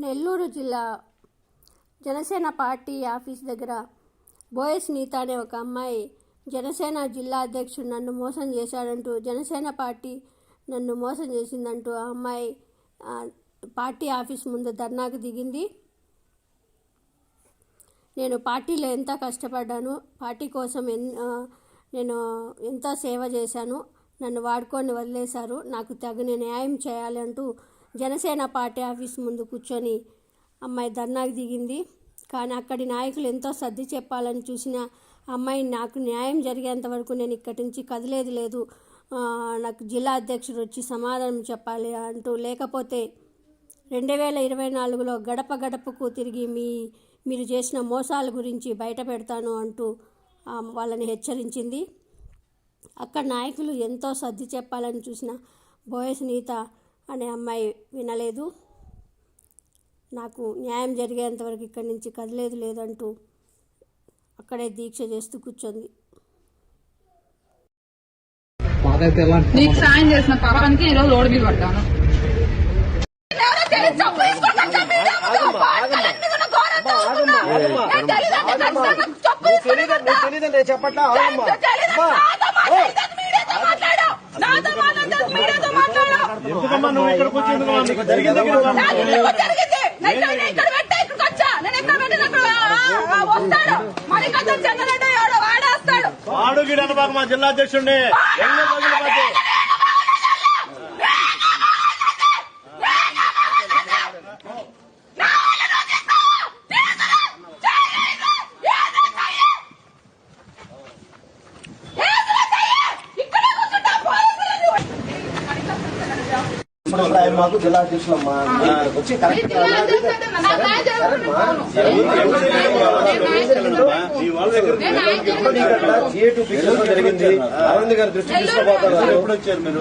నెల్లూరు జిల్లా Janasena party office దగ్గర బోయస్ నీత అనే ఒక అమ్మాయి జనసేన జిల్లా అధ్యక్షుడు నన్ను మోసం చేశాడంటూ, జనసేన పార్టీ నన్ను మోసం చేసిందంటూ ఆ అమ్మాయి పార్టీ ఆఫీస్ ముందు ధర్నాకు దిగింది. నేను పార్టీలో ఎంత కష్టపడ్డాను, పార్టీ కోసం నేను ఎంతో సేవ చేశాను, నన్ను వాడుకొని వదిలేశారు, నాకు తగిన న్యాయం చేయాలి అంటూ జనసేన పార్టీ ఆఫీస్ ముందు కూర్చొని అమ్మాయి ధర్నాకు దిగింది. కానీ అక్కడి నాయకులు ఎంతో సర్ది చెప్పాలని చూసిన అమ్మాయి నాకు న్యాయం జరిగేంత వరకు నేను ఇక్కడి నుంచి కదిలేదు లేదు, నాకు జిల్లా అధ్యక్షుడు వచ్చి సమాధానం చెప్పాలి అంటూ, లేకపోతే 2024లో గడప గడపకు తిరిగి మీరు చేసిన మోసాల గురించి బయట పెడతాను అంటూ వాళ్ళని హెచ్చరించింది. అక్కడ నాయకులు ఎంతో సర్ది చెప్పాలని చూసిన బోయస్ నీత అనే అమ్మాయి వినలేదు. నాకు న్యాయం జరిగేంతవరకు ఇక్కడి నుంచి కదిలేదు లేదంటూ అక్కడే దీక్ష చేస్తూ కూర్చొంది. నీకు సాయం చేసిన పాపానికి ఈరోజు రోడ్డు మీద పడ్డాను. చెప్పట్లా ఎందుకమ్మా నువ్వు ఇక్కడికి వచ్చి జరిగింది వాడు గిడనబాకు మా జిల్లా అధ్యక్షుడిని మాకు జిల్లా అధ్యక్షులమ్మా వచ్చి కరెక్ట్ జరిగింది. అరవింద్ గారి దృష్టి తీసుకోబోతున్నారు. ఎప్పుడు వచ్చారు మీరు?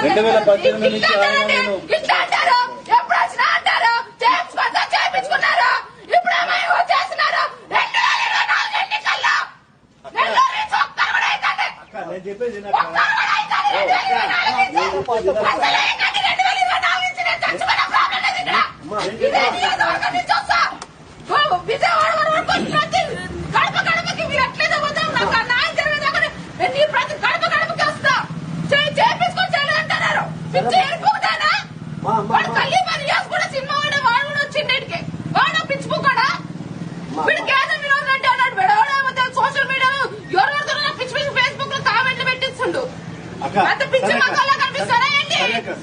2018 నుంచి నేను చెప్పేది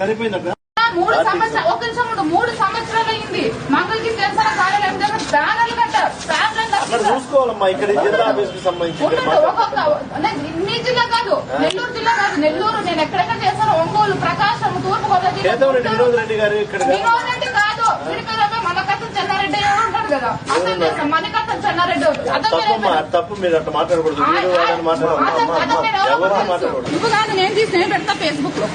సరిపోయింది. 3 సంవత్సరాలు అయింది. మంగళగిరి జనసేన కార్యాలయం దగ్గర బ్యానర్లు కట్టారు. చూసుకోవాలమ్మా ఇక్కడ జిల్లా ఆఫీస్కి సంబంధించి మీ జిల్లా కాదు, నెల్లూరు జిల్లా కాదు, నెల్లూరు నేను ఎక్కడెక్కడ చేస్తాను, ఒంగోలు, ప్రకాశం, తూర్పు గోదావరి వినోద్ రెడ్డి గారు ఇక్కడ వినోద్ కాదు, మనకత్తం చెన్నారెడ్డి ఉంటాడు కదా, అర్థం చేస్తాం. మనకత్తం చెన్నారెడ్డి తప్పు మీరు అట్లా మాట్లాడకూడదు. నువ్వు కాదు, నేను తీసి నేను పెడతా ఫేస్బుక్ లో.